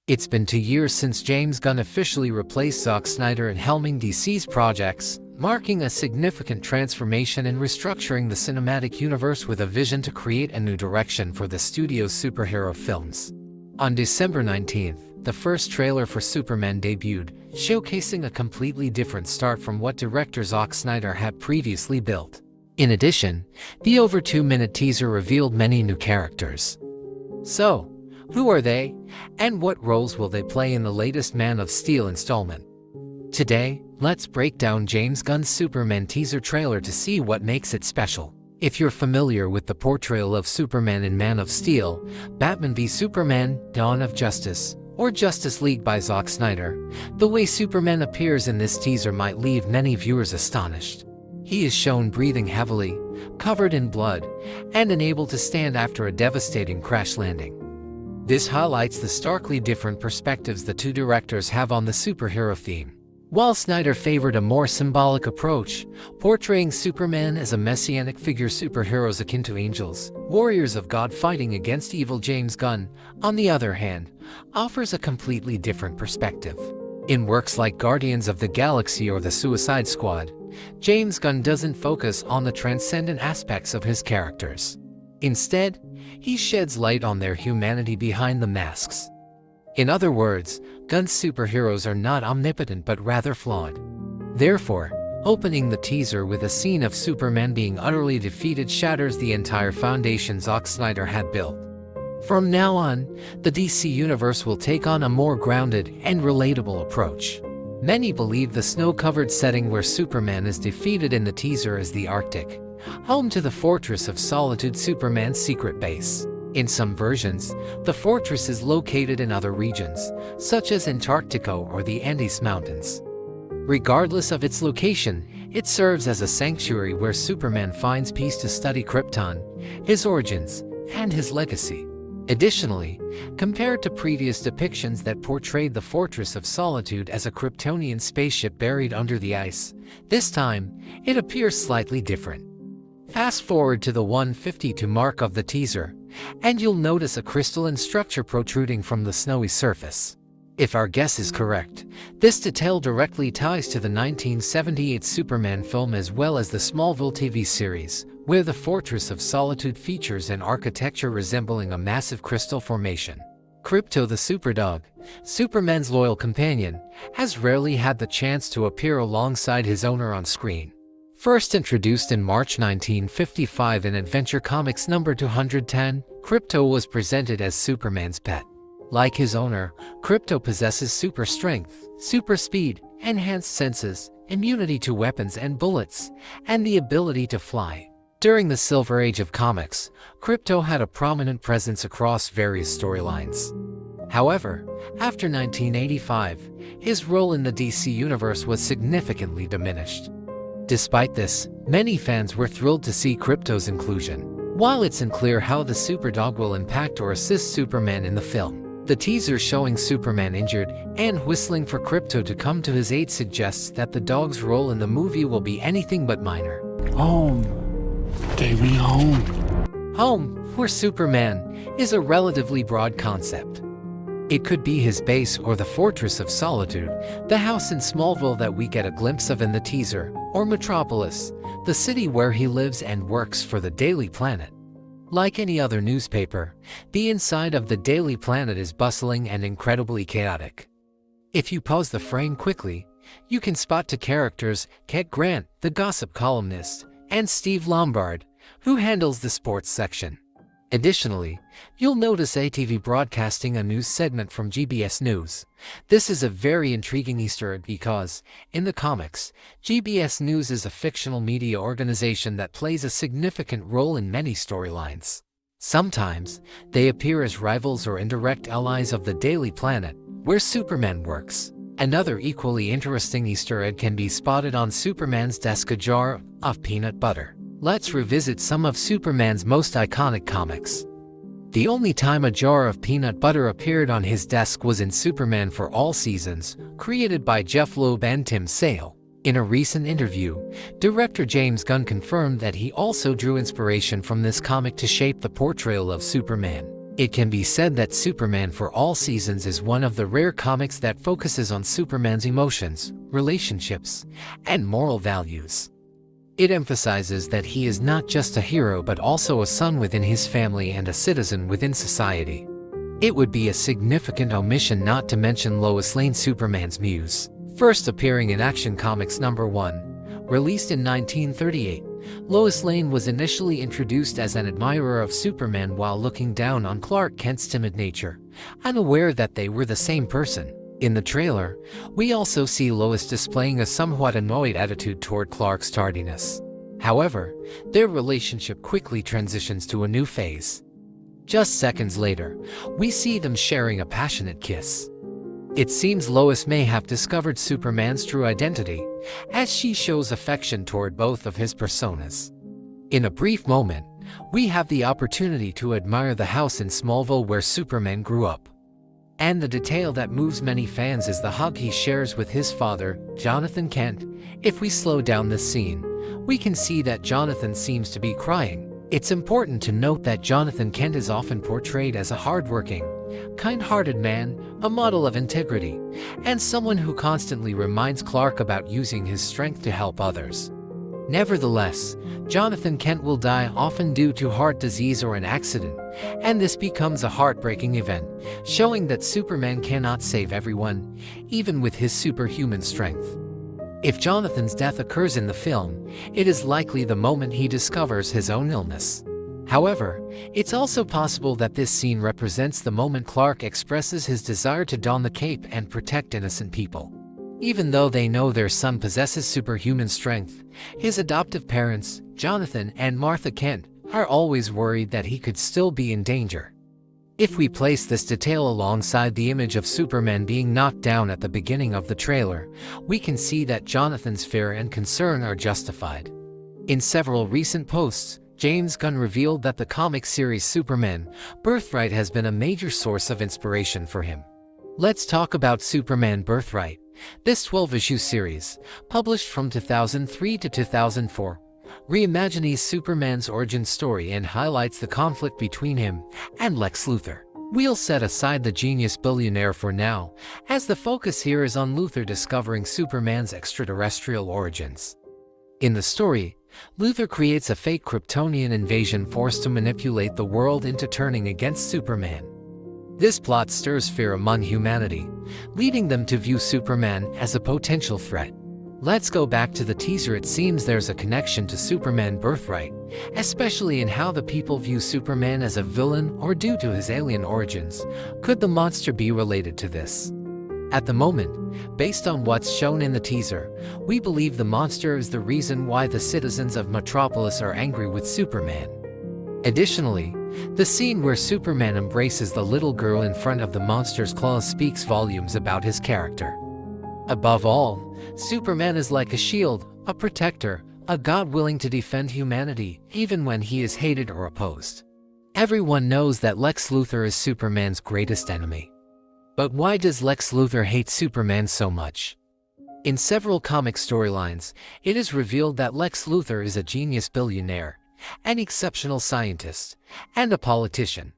It's been 2 years since James Gunn officially replaced Zack Snyder in helming DC's projects, marking a significant transformation and restructuring the cinematic universe with a vision to create a new direction for the studio's superhero films. On December 19th, the first trailer for Superman debuted, showcasing a completely different start from what director Zack Snyder had previously built. In addition, the over 2-minute teaser revealed many new characters. So, who are they, and what roles will they play in the latest Man of Steel installment? Today, let's break down James Gunn's Superman teaser trailer to see what makes it special. If you're familiar with the portrayal of Superman in Man of Steel, Batman v Superman, Dawn of Justice, or Justice League by Zack Snyder, the way Superman appears in this teaser might leave many viewers astonished. He is shown breathing heavily, covered in blood, and unable to stand after a devastating crash landing. This highlights the starkly different perspectives the two directors have on the superhero theme. While Snyder favored a more symbolic approach, portraying Superman as a messianic figure, superheroes akin to angels, warriors of God fighting against evil, James Gunn, on the other hand, offers a completely different perspective. In works like Guardians of the Galaxy or The Suicide Squad, James Gunn doesn't focus on the transcendent aspects of his characters. Instead, he sheds light on their humanity behind the masks. In other words, Gunn's superheroes are not omnipotent but rather flawed. Therefore, opening the teaser with a scene of Superman being utterly defeated shatters the entire foundation Zack Snyder had built. From now on, the DC universe will take on a more grounded and relatable approach. Many believe the snow-covered setting where Superman is defeated in the teaser is the Arctic, home to the Fortress of Solitude, Superman's secret base. In some versions, the fortress is located in other regions, such as Antarctica or the Andes Mountains. Regardless of its location, it serves as a sanctuary where Superman finds peace to study Krypton, his origins, and his legacy. Additionally, compared to previous depictions that portrayed the Fortress of Solitude as a Kryptonian spaceship buried under the ice, this time, it appears slightly different. Fast forward to the 1:52 mark of the teaser, and you'll notice a crystalline structure protruding from the snowy surface. If our guess is correct, this detail directly ties to the 1978 Superman film as well as the Smallville TV series, where the Fortress of Solitude features an architecture resembling a massive crystal formation. Krypto the Superdog, Superman's loyal companion, has rarely had the chance to appear alongside his owner on screen. First introduced in March 1955 in Adventure Comics number 210, Krypto was presented as Superman's pet. Like his owner, Krypto possesses super strength, super speed, enhanced senses, immunity to weapons and bullets, and the ability to fly. During the Silver Age of comics, Krypto had a prominent presence across various storylines. However, after 1985, his role in the DC universe was significantly diminished. Despite this, many fans were thrilled to see Krypto's inclusion. While it's unclear how the Superdog will impact or assist Superman in the film, the teaser showing Superman injured and whistling for Krypto to come to his aid suggests that the dog's role in the movie will be anything but minor. Home. Take me home. Home, for Superman, is a relatively broad concept. It could be his base or the Fortress of Solitude, the house in Smallville that we get a glimpse of in the teaser, or Metropolis, the city where he lives and works for the Daily Planet. Like any other newspaper, the inside of the Daily Planet is bustling and incredibly chaotic. If you pause the frame quickly, you can spot two characters, Cat Grant, the gossip columnist, and Steve Lombard, who handles the sports section. Additionally, you'll notice ATV broadcasting a news segment from GBS News. This is a very intriguing Easter egg because, in the comics, GBS News is a fictional media organization that plays a significant role in many storylines. Sometimes, they appear as rivals or indirect allies of the Daily Planet, where Superman works. Another equally interesting Easter egg can be spotted on Superman's desk, a jar of peanut butter. Let's revisit some of Superman's most iconic comics. The only time a jar of peanut butter appeared on his desk was in Superman for All Seasons, created by Jeff Loeb and Tim Sale. In a recent interview, director James Gunn confirmed that he also drew inspiration from this comic to shape the portrayal of Superman. It can be said that Superman for All Seasons is one of the rare comics that focuses on Superman's emotions, relationships, and moral values. It emphasizes that he is not just a hero but also a son within his family and a citizen within society. It would be a significant omission not to mention Lois Lane, Superman's muse. First appearing in Action Comics #1, released in 1938, Lois Lane was initially introduced as an admirer of Superman while looking down on Clark Kent's timid nature, unaware that they were the same person. In the trailer, we also see Lois displaying a somewhat annoyed attitude toward Clark's tardiness. However, their relationship quickly transitions to a new phase. Just seconds later, we see them sharing a passionate kiss. It seems Lois may have discovered Superman's true identity, as she shows affection toward both of his personas. In a brief moment, we have the opportunity to admire the house in Smallville where Superman grew up. And the detail that moves many fans is the hug he shares with his father, Jonathan Kent. If we slow down this scene, we can see that Jonathan seems to be crying. It's important to note that Jonathan Kent is often portrayed as a hardworking, kind-hearted man, a model of integrity, and someone who constantly reminds Clark about using his strength to help others. Nevertheless, Jonathan Kent will die often due to heart disease or an accident, and this becomes a heartbreaking event, showing that Superman cannot save everyone, even with his superhuman strength. If Jonathan's death occurs in the film, it is likely the moment he discovers his own illness. However, it's also possible that this scene represents the moment Clark expresses his desire to don the cape and protect innocent people. Even though they know their son possesses superhuman strength, his adoptive parents, Jonathan and Martha Kent, are always worried that he could still be in danger. If we place this detail alongside the image of Superman being knocked down at the beginning of the trailer, we can see that Jonathan's fear and concern are justified. In several recent posts, James Gunn revealed that the comic series Superman: Birthright has been a major source of inspiration for him. Let's talk about Superman: Birthright. This 12-issue series, published from 2003 to 2004, reimagines Superman's origin story and highlights the conflict between him and Lex Luthor. We'll set aside the genius billionaire for now, as the focus here is on Luthor discovering Superman's extraterrestrial origins. In the story, Luthor creates a fake Kryptonian invasion force to manipulate the world into turning against Superman. This plot stirs fear among humanity, leading them to view Superman as a potential threat. Let's go back to the teaser. It seems there's a connection to Superman: Birthright, especially in how the people view Superman as a villain or due to his alien origins. Could the monster be related to this? At the moment, based on what's shown in the teaser, we believe the monster is the reason why the citizens of Metropolis are angry with Superman. Additionally, the scene where Superman embraces the little girl in front of the monster's claws speaks volumes about his character. Above all, Superman is like a shield, a protector, a god willing to defend humanity, even when he is hated or opposed. Everyone knows that Lex Luthor is Superman's greatest enemy. But why does Lex Luthor hate Superman so much? In several comic storylines, it is revealed that Lex Luthor is a genius billionaire, an exceptional scientist, and a politician.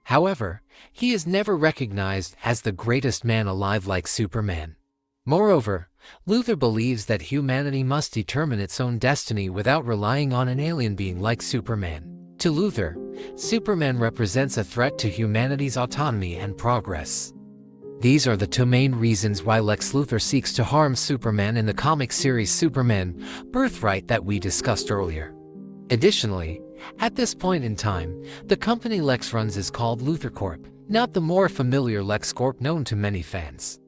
However, he is never recognized as the greatest man alive like Superman. Moreover, Luthor believes that humanity must determine its own destiny without relying on an alien being like Superman. To Luthor, Superman represents a threat to humanity's autonomy and progress. These are the two main reasons why Lex Luthor seeks to harm Superman in the comic series Superman: Birthright that we discussed earlier. Additionally, at this point in time, the company Lex runs is called Luthor Corp, not the more familiar LexCorp known to many fans.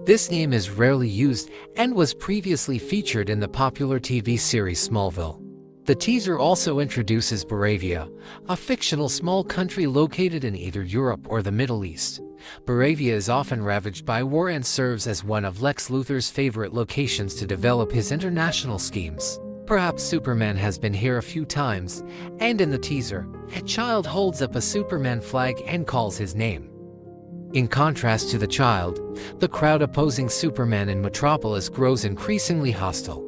This name is rarely used and was previously featured in the popular TV series Smallville. The teaser also introduces Baravia, a fictional small country located in either Europe or the Middle East. Baravia is often ravaged by war and serves as one of Lex Luthor's favorite locations to develop his international schemes. Perhaps Superman has been here a few times, and in the teaser, a child holds up a Superman flag and calls his name. In contrast to the child, the crowd opposing Superman in Metropolis grows increasingly hostile.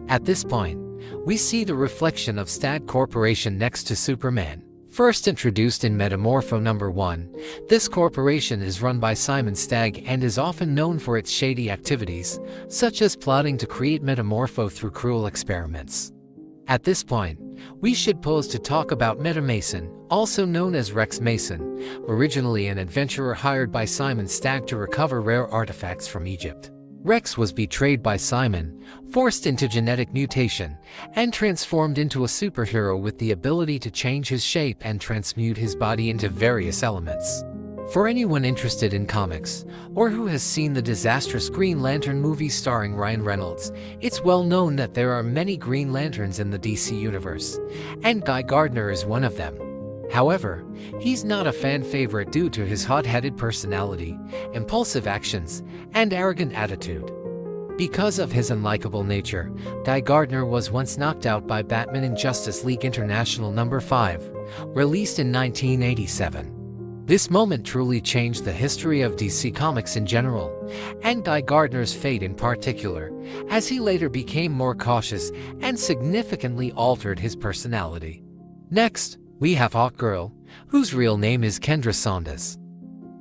At this point, we see the reflection of Stad Corporation next to Superman, First introduced in Metamorpho number 1, this corporation is run by Simon Stagg and is often known for its shady activities, such as plotting to create Metamorpho through cruel experiments. At this point, we should pause to talk about Meta Mason, also known as Rex Mason, originally an adventurer hired by Simon Stagg to recover rare artifacts from Egypt. Rex was betrayed by Simon, forced into genetic mutation, and transformed into a superhero with the ability to change his shape and transmute his body into various elements. For anyone interested in comics, or who has seen the disastrous Green Lantern movie starring Ryan Reynolds, it's well known that there are many Green Lanterns in the DC universe, and Guy Gardner is one of them. However, he's not a fan favorite due to his hot-headed personality, impulsive actions, and arrogant attitude. Because of his unlikable nature, Guy Gardner was once knocked out by Batman in Justice League International number 5, released in 1987. This moment truly changed the history of DC Comics in general, and Guy Gardner's fate in particular, as he later became more cautious and significantly altered his personality. Next, we have Hawkgirl, whose real name is Kendra Saunders.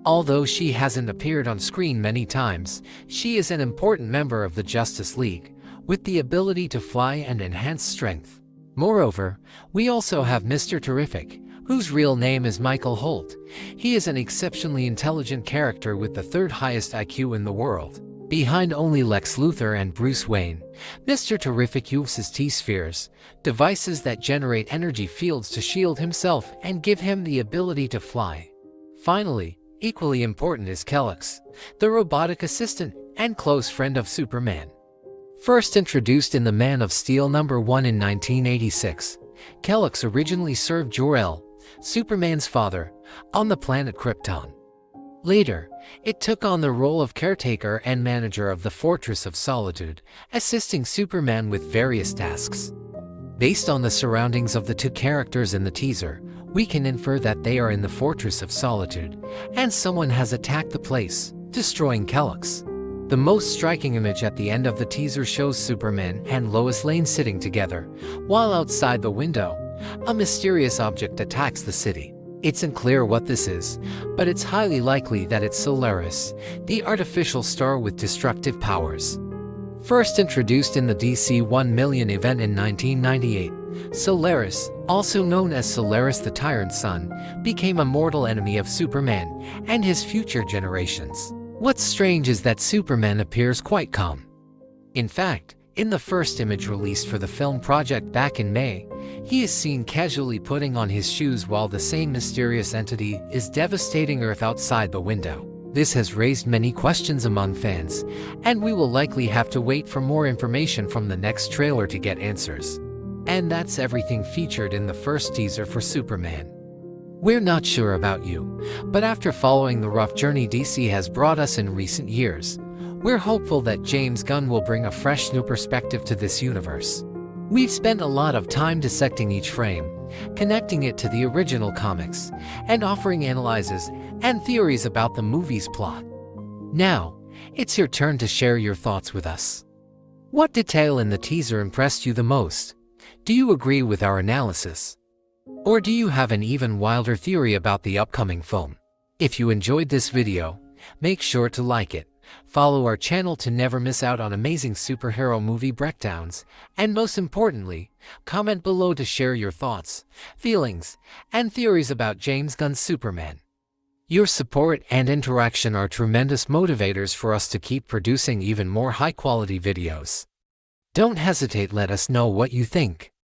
Although she hasn't appeared on screen many times, she is an important member of the Justice League, with the ability to fly and enhance strength. Moreover, we also have Mr. Terrific, whose real name is Michael Holt. He is an exceptionally intelligent character with the third highest IQ in the world, behind only Lex Luthor and Bruce Wayne. Mr. Terrific uses T-spheres, devices that generate energy fields to shield himself and give him the ability to fly. Finally, equally important is Kellox, the robotic assistant and close friend of Superman. First introduced in the Man of Steel number 1 in 1986, Kellox originally served Jor-El, Superman's father, on the planet Krypton. Later, it took on the role of caretaker and manager of the Fortress of Solitude, assisting Superman with various tasks. Based on the surroundings of the two characters in the teaser, we can infer that they are in the Fortress of Solitude, and someone has attacked the place, destroying Kellox. The most striking image at the end of the teaser shows Superman and Lois Lane sitting together, while outside the window, a mysterious object attacks the city. It's unclear what this is, but it's highly likely that it's Solaris, the artificial star with destructive powers. First introduced in the DC 1 Million event in 1998, Solaris, also known as Solaris the Tyrant's son, became a mortal enemy of Superman and his future generations. What's strange is that Superman appears quite calm. In fact, in the first image released for the film project back in May, he is seen casually putting on his shoes while the same mysterious entity is devastating Earth outside the window. This has raised many questions among fans, and we will likely have to wait for more information from the next trailer to get answers. And that's everything featured in the first teaser for Superman. We're not sure about you, but after following the rough journey DC has brought us in recent years, we're hopeful that James Gunn will bring a fresh new perspective to this universe. We've spent a lot of time dissecting each frame, connecting it to the original comics, and offering analyses and theories about the movie's plot. Now, it's your turn to share your thoughts with us. What detail in the teaser impressed you the most? Do you agree with our analysis? Or do you have an even wilder theory about the upcoming film? If you enjoyed this video, make sure to like it, follow our channel to never miss out on amazing superhero movie breakdowns, and most importantly, comment below to share your thoughts, feelings, and theories about James Gunn's Superman. Your support and interaction are tremendous motivators for us to keep producing even more high-quality videos. Don't hesitate, let us know what you think.